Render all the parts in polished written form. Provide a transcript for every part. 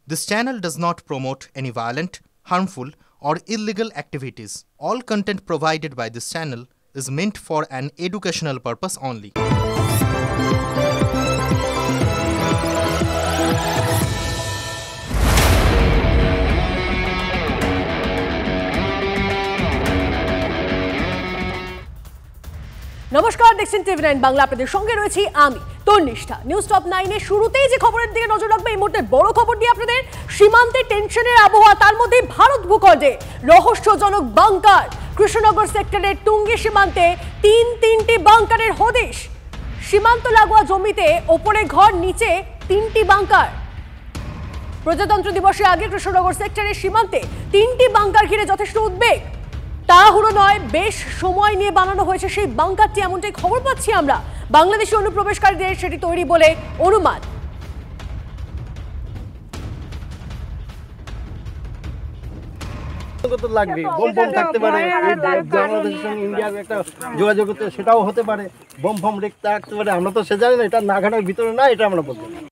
This channel does not promote any violent, harmful, or illegal activities. All content provided by this channel is meant for an educational purpose only. নমস্কার, দেখছেন টিভি9 বাংলা। আপনাদের সঙ্গে রয়েছি আমি Tannishtha. News top 9 এর শুরুতেই যে খবরের দিকে নজর রাখবে এই মুহূর্তে বড় খবর দিয়ে আপনাদের। সীমান্তে টেনশনের আবহাওয়া, তার মধ্যে ভারত ভূখণ্ডে রহস্যজনক বাংকার। কৃষ্ণনগর সেক্টরের টুঙ্গি সীমান্তে তিনটি বাংকারের হদিশ। সীমান্ত লাগোয়া জমিতে ওপরে ঘর, নিচে 3টি বাংকার। প্রজাতন্ত্র দিবসের আগে কৃষ্ণনগর সেক্টরের সীমান্তে 3টি বাংকার ঘিরে যথেষ্ট উদ্বেগ। তাড়াহুড়ো নয়, বেশ সময় নিয়ে বানানো হয়েছে সেই বাংকারটি, এমনটাই খবর পাচ্ছি আমরা। বাংলাদেশি অনুপ্রবেশকারীদের সেটি তৈরি বলে অনুমান। লাগবে বোম থাকতে পারে, বাংলাদেশের সঙ্গে ইন্ডিয়ার একটা যোগাযোগ সেটাও হতে পারে, বোম রেখে থাকতে পারে। আমরা তো সে জানি না, এটা নাগানের ভিতরে না, এটা আমরা বলতে পারি।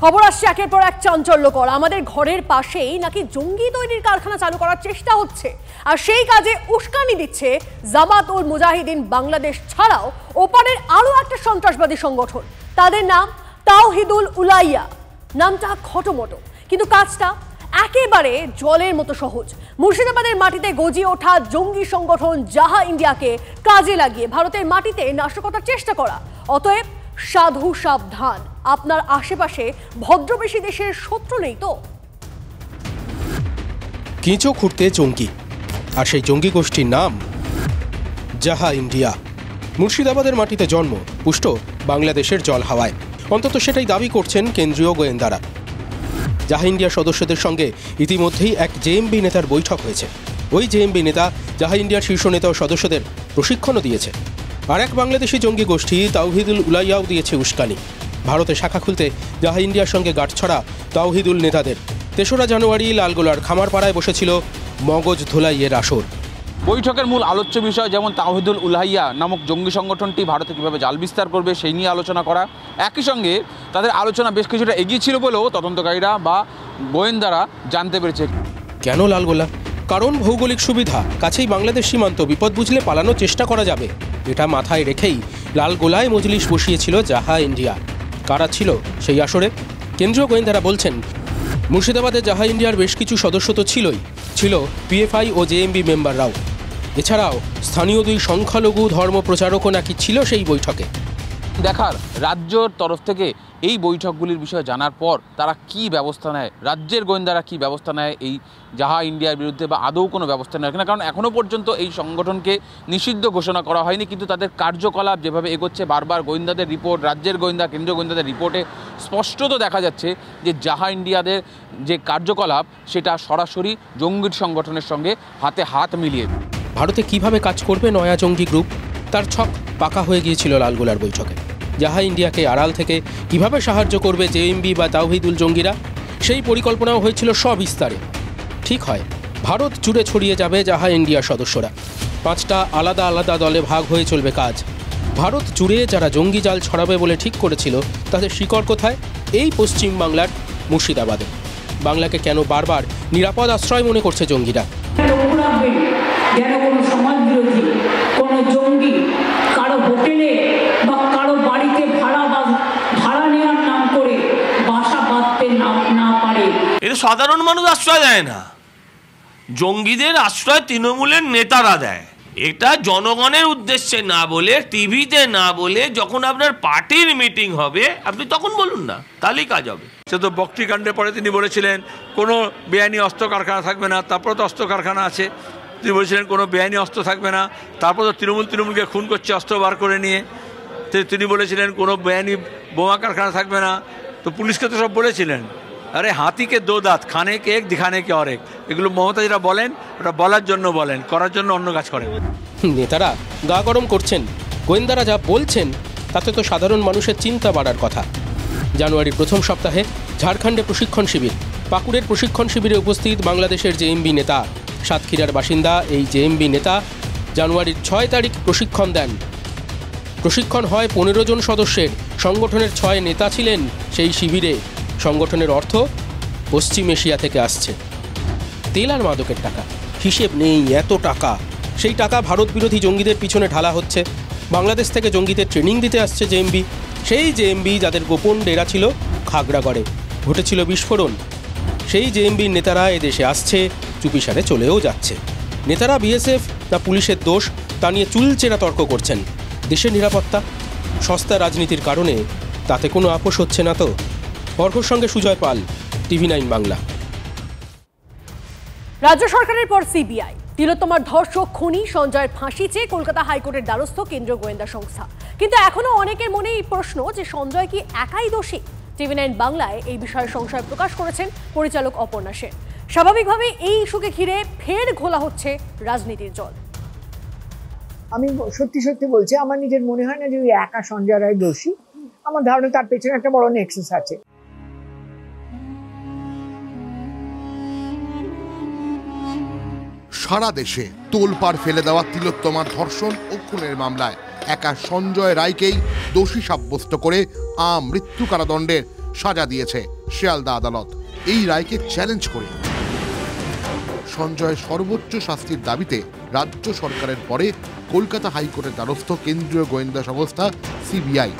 খবর আসছে একের পর এক চাঞ্চল্যকর। আমাদের ঘরের পাশেই নাকি জঙ্গি তৈরির কারখানা চালু করার চেষ্টা হচ্ছে, আর সেই কাজে উস্কানি দিচ্ছে জামাত উল মুজাহিদিন বাংলাদেশ ছাড়াও ওপারের আরো একটা সন্ত্রাসবাদী সংগঠন। তাদের নাম তাওহিদুল উলাইয়া। নামটা খটোমটো, কিন্তু কাজটা একেবারে জলের মতো সহজ। মুর্শিদাবাদের মাটিতে গজিয়ে ওঠা জঙ্গি সংগঠন জাহা ইন্ডিয়াকে কাজে লাগিয়ে ভারতের মাটিতে নাশকতার চেষ্টা করা। অতএব সাধু সাবধান, আপনার আশেপাশে ভদ্রবেশী দেশের শত্রু নেই তো। কেঁচো খুঁড়তে জঙ্গি, আর সেই জঙ্গি গোষ্ঠীর নাম জাহা ইন্ডিয়া। মুর্শিদাবাদের মাটিতে জন্ম, পুষ্ট বাংলাদেশের জল হাওয়ায়, অন্তত সেটাই দাবি করছেন কেন্দ্রীয় গোয়েন্দারা। জাহা ইন্ডিয়া সদস্যদের সঙ্গে ইতিমধ্যেই এক জেএমবি নেতার বৈঠক হয়েছে। ওই জেএমবি নেতা জাহা ইন্ডিয়ার শীর্ষ নেতা ও সদস্যদের প্রশিক্ষণও দিয়েছে। আর এক বাংলাদেশি জঙ্গি গোষ্ঠী তাওহিদুল উলাইয়াও দিয়েছে উস্কানি। ভারতে শাখা খুলতে জাহা ইন্ডিয়ার সঙ্গে গাঁটছড়া তাওহিদুল নেতাদের। 3রা জানুয়ারি লালগোলার খামারপাড়ায় বসেছিল মগজ ধোলাইয়ের আসর। বৈঠকের মূল আলোচ্য বিষয় যেমন তাওহিদুল উলাইয়া নামক জঙ্গি সংগঠনটি ভারতে কীভাবে জাল বিস্তার করবে সেই নিয়ে আলোচনা করা। একই সঙ্গে তাদের আলোচনা বেশ কিছুটা এগিয়ে ছিল বলেও তদন্তকারীরা বা গোয়েন্দারা জানতে পেরেছে। কেন লালগোলা? কারণ ভৌগোলিক সুবিধা, কাছেই বাংলাদেশ সীমান্ত, বিপদ বুঝলে পালানোর চেষ্টা করা যাবে। এটা মাথায় রেখেই লালগোলায় মজলিস বসিয়েছিল জাহা ইন্ডিয়া। কারা ছিল সেই আসরে? কেন্দ্রীয় গোয়েন্দারা বলছেন, মুর্শিদাবাদে জাহা ইন্ডিয়ার বেশ কিছু সদস্য তো ছিল পিএফআই ও জেএমবি মেম্বাররাও। এছাড়াও স্থানীয় 2 সংখ্যালঘু ধর্ম প্রচারকও নাকি ছিল সেই বৈঠকে। দেখার রাজ্যর তরফ থেকে এই বৈঠকগুলির বিষয়ে জানার পর তারা কি ব্যবস্থা নেয়, রাজ্যের গোয়েন্দারা কি ব্যবস্থা নেয় এই জাহা ইন্ডিয়ার বিরুদ্ধে, বা আদৌ কোনো ব্যবস্থা নেয় কিনা। কারণ এখনও পর্যন্ত এই সংগঠনকে নিষিদ্ধ ঘোষণা করা হয়নি, কিন্তু তাদের কার্যকলাপ যেভাবে এগোচ্ছে, বারবার গোয়েন্দাদের রিপোর্ট, রাজ্যের গোয়েন্দা, কেন্দ্রীয় গোয়েন্দাদের রিপোর্টে স্পষ্টত দেখা যাচ্ছে যে জাহা ইন্ডিয়াদের যে কার্যকলাপ সেটা সরাসরি জঙ্গি সংগঠনের সঙ্গে হাতে হাত মিলিয়ে। ভারতে কিভাবে কাজ করবে নয়া জঙ্গি গ্রুপ, তার ছক পাকা হয়ে গিয়েছিল লালগোলার বৈঠকে। জাহা ইন্ডিয়াকে আড়াল থেকে কিভাবে সাহায্য করবে জেএমবি বা তাওহিদুল জঙ্গিরা, সেই পরিকল্পনাও হয়েছিল সবিস্তারে। ঠিক হয়, ভারত জুড়ে ছড়িয়ে যাবে জাহা ইন্ডিয়ার সদস্যরা। 5টা আলাদা আলাদা দলে ভাগ হয়ে চলবে কাজ। ভারত জুড়ে যারা জঙ্গি জাল ছড়াবে বলে ঠিক করেছিল, তাদের শিকড় কোথায়? এই পশ্চিম বাংলার মুর্শিদাবাদে। বাংলাকে কেন বারবার নিরাপদ আশ্রয় মনে করছে জঙ্গিরা? যেন কোনো সমাজ বিরোধী, কোনো জঙ্গি কারো হোটেলে বা কারো বাড়িতে ভাড়া নেওয়ার নাম করে বাসা বাঁধতে না পারে। এটা সাধারণ মানুষ আশ্রয় দেয় না, জঙ্গিদের আশ্রয় তৃণমূলের নেতারা দেয়। এটা জনগণের উদ্দেশ্যে না বলে, টিভিতে না বলে, যখন আপনার পার্টির মিটিং হবে আপনি তখন বলুন না, তাহলেই কাজ হবে। সে তো বক্তৃকাণ্ডের পরে তিনি বলেছিলেন কোনো বেআইনি অস্ত্র কারখানা থাকবে না, তারপরে তো অস্ত্র কারখানা আছে। তিনি বলেছিলেন কোনো বেআইনি অস্ত্র থাকবে না, তারপর তো তৃণমূলকে খুন করছে অস্ত্র বার করে নিয়ে। তিনি বলেছিলেন কোনো বেআইনি বোমা কারখানা থাকবে না। তো পুলিশকে তো সব বলেছিলেন, আরে হাতিকে 2 দাঁত, খানে কে এক দিখানে কে অরেক। এগুলো মমতা যেটা বলেন ওটা বলার জন্য বলেন, করার জন্য অন্য কাজ করেন। নেতারা গা গরম করছেন, গোয়েন্দারা যা বলছেন তাতে তো সাধারণ মানুষের চিন্তা বাড়ার কথা। জানুয়ারির প্রথম সপ্তাহে ঝাড়খণ্ডে প্রশিক্ষণ শিবির। পাকুড়ের প্রশিক্ষণ শিবিরে উপস্থিত বাংলাদেশের জেএমবি নেতা, সাতক্ষীরার বাসিন্দা এই জেএমবি নেতা জানুয়ারির 6 তারিখ প্রশিক্ষণ দেন। প্রশিক্ষণ হয় 15 জন সদস্যের। সংগঠনের 6 নেতা ছিলেন সেই শিবিরে। সংগঠনের অর্থ পশ্চিম এশিয়া থেকে আসছে। তেল আর মাদকের টাকা, হিসেব নেই এত টাকা। সেই টাকা ভারত বিরোধী জঙ্গিদের পিছনে ঢালা হচ্ছে। বাংলাদেশ থেকে জঙ্গিদের ট্রেনিং দিতে আসছে জেএমবি। সেই জেএমবি যাদের গোপন ডেরা ছিল খাগড়াগড়ে, ঘটেছিল বিস্ফোরণ। সেই জেএমবির নেতারা এদেশে আসছে, চুপিসারে চলেও যাচ্ছে। নেতারা বিএসএফ না পুলিশের দোষ তা নিয়ে চুলচেরা তর্ক করছেন। দেশের নিরাপত্তা, সস্তা রাজনীতির কারণে তাতে কোনো আপোষ হচ্ছে না তো। অর্ঘর সঙ্গে সুজয় পাল, TV9 বাংলা। রাজ্য সরকারের পর সিবিআই। তিলোত্তমার ধর্ষক খুনি সঞ্জয়ের ফাঁসি চেয়ে কলকাতা হাইকোর্টের দ্বারস্থ কেন্দ্রীয় গোয়েন্দা সংস্থা। কিন্তু এখনো অনেকের মনে এই প্রশ্ন যে সঞ্জয় কি একাই দোষী। TV9 বাংলায় এই বিষয়ে সংশয় প্রকাশ করেছেন পরিচালক অপর্ণা সেন। স্বাভাবিকভাবে এই ইস্যুকে ঘিরে ফের ঘোলা হচ্ছে রাজনীতির জল। আমি সত্যি সত্যি বলছি, আমার নিজের মনে হয় না যে ওই একা সঞ্জয় রায় দোষী। আমার ধারণা তার পেছনে একটা বড় নেক্সাস আছে। সারা দেশে তোলপাড় ফেলে দেওয়া তিলোত্তমার ধর্ষণ ও খুনের মামলায় একা সঞ্জয় রায়কেই দোষী সাব্যস্ত করে মৃত্যু কারাদণ্ডের সাজা দিয়েছে শিয়ালদা আদালত। এই রায়কে চ্যালেঞ্জ করে সঞ্জয় সর্বোচ্চ শাস্তির দাবিতে রাজ্য সরকারের পরে কলকাতা হাইকোর্টের দ্বারস্থ কেন্দ্রীয় গোয়েন্দা সংস্থা সিবিআই।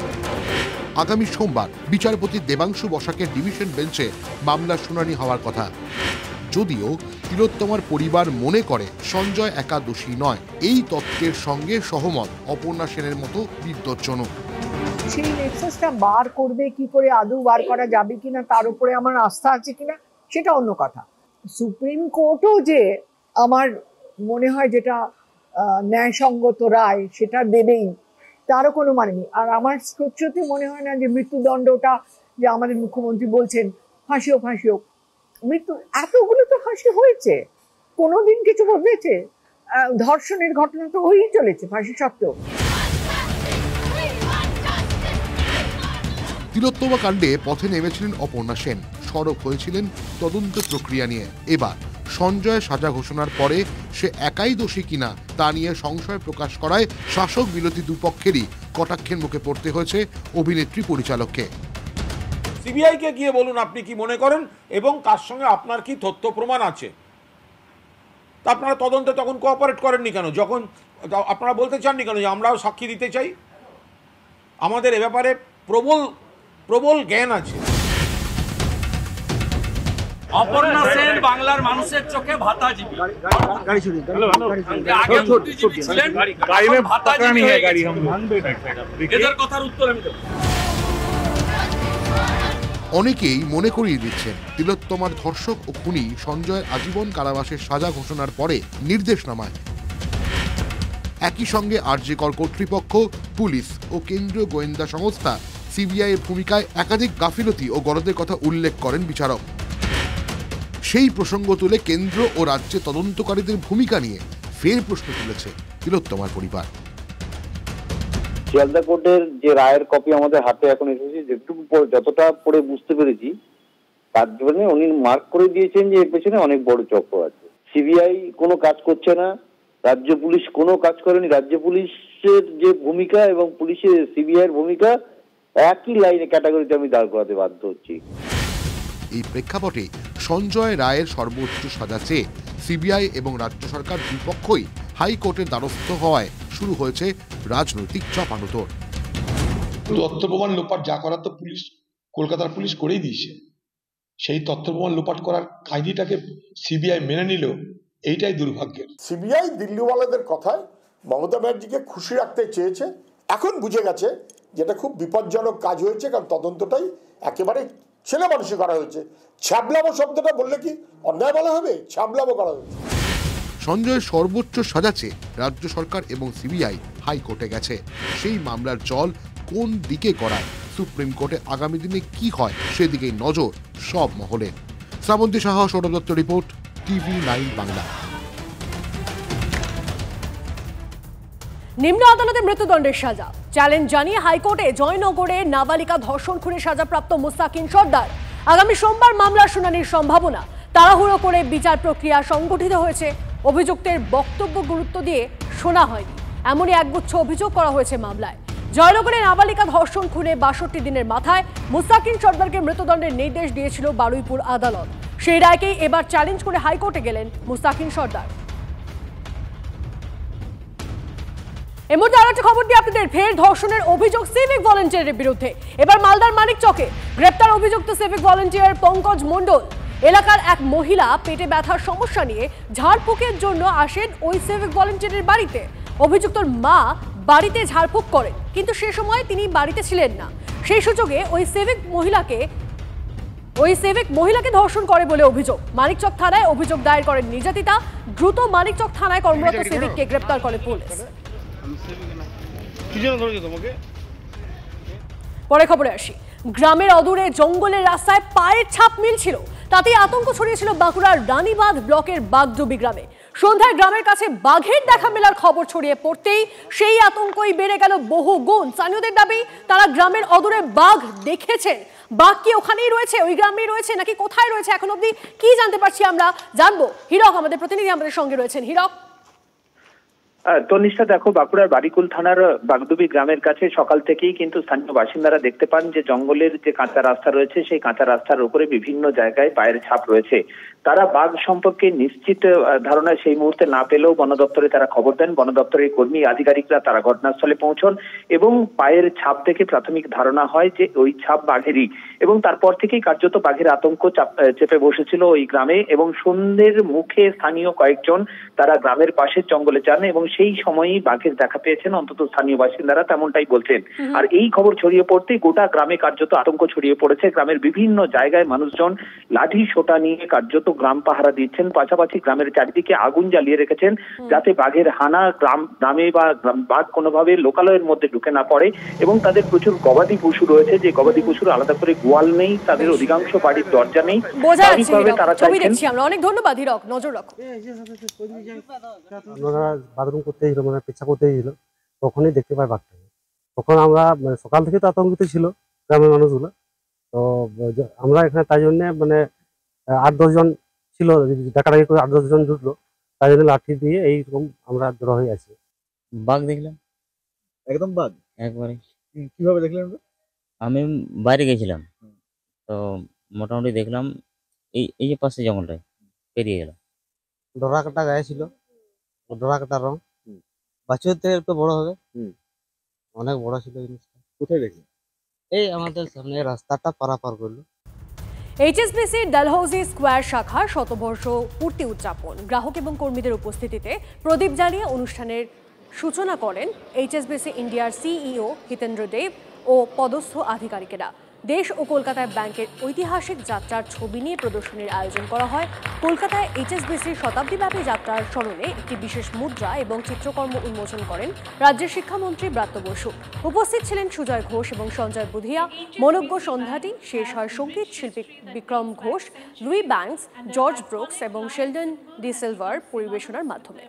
আগামী সোমবার বিচারপতি দেবাংশু বসাকের ডিভিশন বেঞ্চে মামলার শুনানি হওয়ার কথা। যদিও তিলোত্তমার পরিবার মনে করে সঞ্জয় একা দোষী নয়, এই তত্ত্বের সঙ্গে সহমত অপর্ণা সেনের মতো বিদ্বজ্জনক। সেই নেক্সাসটা বার করবে কি করে, আদৌ বার করা যাবে কিনা তার উপরে আমার আস্থা আছে কিনা সেটা অন্য কথা। সুপ্রিম কোর্টও যে আমার মনে হয় যেটা ন্যায়সঙ্গত রায় সেটা দেবেই, তারও কোনো মানে নেই। আর আমার সত্যি মনে হয় না যে মৃত্যুদণ্ডটা যে আমাদের মুখ্যমন্ত্রী বলছেন ফাঁসি হোক, মৃত্যু এতগুলো তো ফাঁসি হয়েছে, কোনোদিন কিছু বদলেছে? ধর্ষণের ঘটনা তো হয়েই চলেছে ফাঁসি সত্ত্বেও। তিলোত্তমা কাণ্ডে পথে নেমেছিলেন অপর্ণা সেন, সরব হয়েছিলেন তদন্ত প্রক্রিয়া নিয়ে। এবার সঞ্জয় সাজা ঘোষণার পরে সে একাই দোষী কিনা তা নিয়ে সংশয় প্রকাশ করায় শাসক বিরোধী দুপক্ষেরই কটাক্ষের মুখে পড়তে হয়েছে অভিনেত্রী পরিচালককে। সিবিআইকে গিয়ে বলুন আপনি কি মনে করেন এবং কার সঙ্গে আপনার কি তথ্য প্রমাণ আছে। তা আপনারা তদন্তে তখন কোঅপারেট করেননি কেন? যখন আপনারা বলতে চাননি কেন যে আমরাও সাক্ষী দিতে চাই? আমাদের এ ব্যাপারে প্রবল জ্ঞান আছে। অপর্ণা সেন বাংলার মানুষের চোখে ভাতাজীবী। এদের কথার উত্তর আমি দেব। অনেকেই মনে করিয়ে দিচ্ছেন তিলোত্তমার ধর্ষক ও খুনি সঞ্জয়ের আজীবন কারাবাসের সাজা ঘোষণার পরে নির্দেশনামায় একই সঙ্গে আরজি কর কর্তৃপক্ষ, পুলিশ ও কেন্দ্রীয় গোয়েন্দা সংস্থা সিবিআই এর ভূমিকায় একাধিক গাফিলতি ও গলদের কথা উল্লেখ করেন বিচারক। সেই প্রসঙ্গ তুলে কেন্দ্র ও রাজ্যে তদন্তকারীদের ভূমিকা নিয়ে ফের প্রশ্ন তুলেছে তিলোত্তমার পরিবার। শিয়ালদা কোর্টের যে রায়ের কপি আমাদের হাতে এখন এসেছে, যেটুকু যতটা পড়ে বুঝতে পেরেছি তার জন্য উনি মার্ক করে দিয়েছেন যে এর পেছনে অনেক বড় চক্র আছে। সিবিআই কোনো কাজ করছে না, রাজ্য পুলিশ কোনো কাজ করেনি। রাজ্য পুলিশের যে ভূমিকা এবং পুলিশের সিবিআই এর ভূমিকা একই লাইনে ক্যাটাগরিতে আমি দাঁড় করাতে বাধ্য হচ্ছি। এই প্রেক্ষাপটে সঞ্জয় রায়ের সর্বোচ্চ সাজা চেয়ে সিবিআই এবং রাজ্য সরকার দুপক্ষই হাইকোর্টের দ্বারস্থ হওয়ায় শুরু হয়েছে রাজনৈতিক চাপানোতর। তথ্য প্রমাণ লোপাট যা করার তো পুলিশ, কলকাতার পুলিশ করেই দিয়েছে। সেই তথ্য প্রমাণ লোপাট করার কাহিনীটাকে সিবিআই মেনে নিল, এইটাই দুর্ভাগ্যের। সিবিআই দিল্লিওয়ালাদের কথায় মমতা ব্যানার্জিকে খুশি রাখতে চেয়েছে। এখন বুঝে গেছে যেটা খুব বিপজ্জনক কাজ হয়েছে, কারণ তদন্তটাই একেবারে ছেলে মানুষই করা হয়েছে। ছ্যাবলামো শব্দটা বললে কি অন্যায় বলা হবে? ছ্যাবলামো করা হয়েছে। সঞ্জয়ের সর্বোচ্চ সাজা চেয়ে রাজ্য সরকার এবং সিবিআই হাইকোর্টে গেছে। সেই মামলার জল কোন দিকে করায়, সুপ্রিম কোর্টে আগামী দিনে কি হয় সেদিকেই নজর সব মহলে। Srabanti Saha, Sourav Dutta report, TV9 Bangla. নিম্ন আদালতে মৃত্যুদণ্ডের সাজা চ্যালেঞ্জ জানিয়ে হাইকোর্টে জয়নগরে নাবালিকা ধর্ষণ খুনের সাজাপ্রাপ্ত মুস্তাকিন সর্দার। আগামী সোমবার মামলার শুনানির সম্ভাবনা। তাড়াহুড়ো করে বিচার প্রক্রিয়া সংগঠিত হয়েছে। অভিযুক্তের বক্তব্য গুরুত্ব দিয়ে শোনা হয়নি, এমনই একগুচ্ছ অভিযোগ করা হয়েছে মামলায়। জয়নগরে নাবালিকা ধর্ষণ খুনে ৬২ দিনের মাথায় মুস্তাকিন সর্দারকে মৃত্যুদণ্ডের নির্দেশ দিয়েছিল বারুইপুর আদালত। সেই রায়কেই এবার চ্যালেঞ্জ করে হাইকোর্টে গেলেন মুস্তাকিন সর্দার। এই মুহূর্তে আরো একটা খবর দিয়ে আপনাদের, ফের ধর্ষণের অভিযোগ সিভিক ভলান্টিয়ারের বিরুদ্ধে। এবার মালদার মানিকচকে গ্রেপ্তার অভিযুক্ত সিভিক ভলান্টিয়ার পঙ্কজ মণ্ডল। এলাকার এক মহিলা পেটে ব্যথার সমস্যা নিয়ে ঝাড়ফুঁকের জন্য আসেন ওই সিভিক ভলান্টিয়ারের বাড়িতে। অভিযুক্তর মা বাড়িতে ঝাড়ফুঁক করেন, কিন্তু সে সময় তিনি বাড়িতে ছিলেন না। সেই সুযোগে ওই সিভিক মহিলাকে ধর্ষণ করে বলে অভিযোগ। মানিকচক থানায় অভিযোগ দায়ের করেন নির্যাতিতা। দ্রুত মানিকচক থানায় কর্মরত সিভিককে গ্রেপ্তার করে পুলিশ। পরে খবরে আসি, গ্রামের অদূরে জঙ্গলের রাস্তায় পায়ের ছাপ মিলছিল, তাতেই আতঙ্ক ছড়িয়েছিল বাঁকুড়ার রানীবাঁধ ব্লকের বাগডুবি গ্রামে। সন্ধ্যায় গ্রামের কাছে বাঘের দেখা মেলার খবর ছড়িয়ে পড়তেই সেই আতঙ্কই বেড়ে গেল বহু গুণ। স্থানীয়দের দাবি, তারা গ্রামের অদূরে বাঘ দেখেছেন। বাঘ কি ওখানেই রয়েছে, ওই গ্রামেই রয়েছে, নাকি কোথায় রয়েছে এখন অব্দি কি জানতে পারছি আমরা, জানবো। হীরক আমাদের প্রতিনিধি আমাদের সঙ্গে রয়েছেন। হীরক, তনিষ্ঠা, দেখো, বাঁকুড়ার বারিকুল থানার বাগডুবি গ্রামের কাছে সকাল থেকেই কিন্তু স্থানীয় বাসিন্দারা দেখতে পান যে জঙ্গলের যে কাঁচা রাস্তা রয়েছে সেই কাঁচা রাস্তার উপরে বিভিন্ন জায়গায় পায়ের ছাপ রয়েছে। তারা বাঘ সম্পর্কে নিশ্চিত ধারণা সেই মুহূর্তে না পেলেও বন দপ্তরে তারা খবর দেন। বন দপ্তরের কর্মী আধিকারিকরা তারা ঘটনাস্থলে পৌঁছন এবং পায়ের ছাপ দেখে প্রাথমিক ধারণা হয় যে ওই ছাপ বাঘেরই, এবং তারপর থেকেই কার্যত বাঘের আতঙ্ক চেপে বসেছিল ওই গ্রামে। এবং সন্ধ্যের মুখে স্থানীয় কয়েকজন তারা গ্রামের পাশের জঙ্গলে যান এবং সেই সময়ই বাঘের দেখা পেয়েছেন, অন্তত স্থানীয় বাসিন্দারা তেমনটাই বলছেন। আর এই খবর ছড়িয়ে পড়তেই গোটা গ্রামে কার্যত আতঙ্ক ছড়িয়ে পড়েছে। গ্রামের বিভিন্ন জায়গায় মানুষজন লাঠি সোটা নিয়ে কার্যত গ্রাম পাহারা দিচ্ছেন, পাশাপাশি গ্রামের চারিদিকে আগুন জ্বালিয়ে রেখেছেন যাতে বাঘের হানা গ্রামে বা বাঘ কোনোভাবে লোকালয়ের মধ্যে ঢুকে না পড়ে। এবং তাদের প্রচুর গবাদি পশু রয়েছে, যে গবাদি পশুর আলাদা করে গোয়াল নেই, তাদের অধিকাংশ বাড়ির দরজা নেই। তারা চাইছেন। অনেক ধন্যবাদ হীরক, নজর রাখো। বাথরুম করতে ছিল, মানে পেচ্ছা করতে ছিল, তখনই দেখতে পাই বাঘটাকে। তখন আমরা সকাল থেকে তো আতঙ্কিত ছিল গ্রামের মানুষগুলো। তো আমরা এখানে তাই জন্য মানে ৮-১০ জন ছিল, ডাকাডাকি করে ৮-১০ জন জুটলো, তাই জন্য লাঠি দিয়ে এইরকম আমরা জড়ো হয়ে আছি। বাঘ দেখলাম, একদম বাঘ একবারে। কিভাবে দেখলেন? আমি বাইরে গেছিলাম, তো মোটামুটি দেখলাম এই যে পাশে জঙ্গলটায় পেরিয়ে গেলাম। ডরা কাটা গায়ে ছিল, ডরা কাটা রং, বাছুর থেকে একটু বড় হবে, অনেক বড় ছিল জিনিসটা। কোথায় দেখলেন? এই আমাদের সামনে রাস্তাটা পারাপার করলো। এইচএসবিসি ডালহৌজি স্কোয়ার শাখার শতবর্ষ পূর্তি উদযাপন, গ্রাহক এবং কর্মীদের উপস্থিতিতে প্রদীপ জ্বালিয়ে অনুষ্ঠানের সূচনা করেন এইচএসবিসি ইন্ডিয়ার সিইও হিতেন্দ্র দেব ও পদস্থ আধিকারিকেরা। দেশ ও কলকাতায় ব্যাংকের ঐতিহাসিক যাত্রার ছবি নিয়ে প্রদর্শনীর আয়োজন করা হয়। কলকাতায় এইচএসবিসির শতাব্দীব্যাপী যাত্রার স্মরণে একটি বিশেষ মুদ্রা এবং চিত্রকর্ম উন্মোচন করেন রাজ্যের শিক্ষামন্ত্রী ব্রাত্য বসু। উপস্থিত ছিলেন সুজয় ঘোষ এবং সঞ্জয় বুধিয়া। মনোজ্ঞ সন্ধ্যাটি শেষ হয় সঙ্গীত শিল্পী Bikram Ghosh, Louis Banks, George Brooks এবং শেলডন ডি সিলভার পরিবেশনার মাধ্যমে।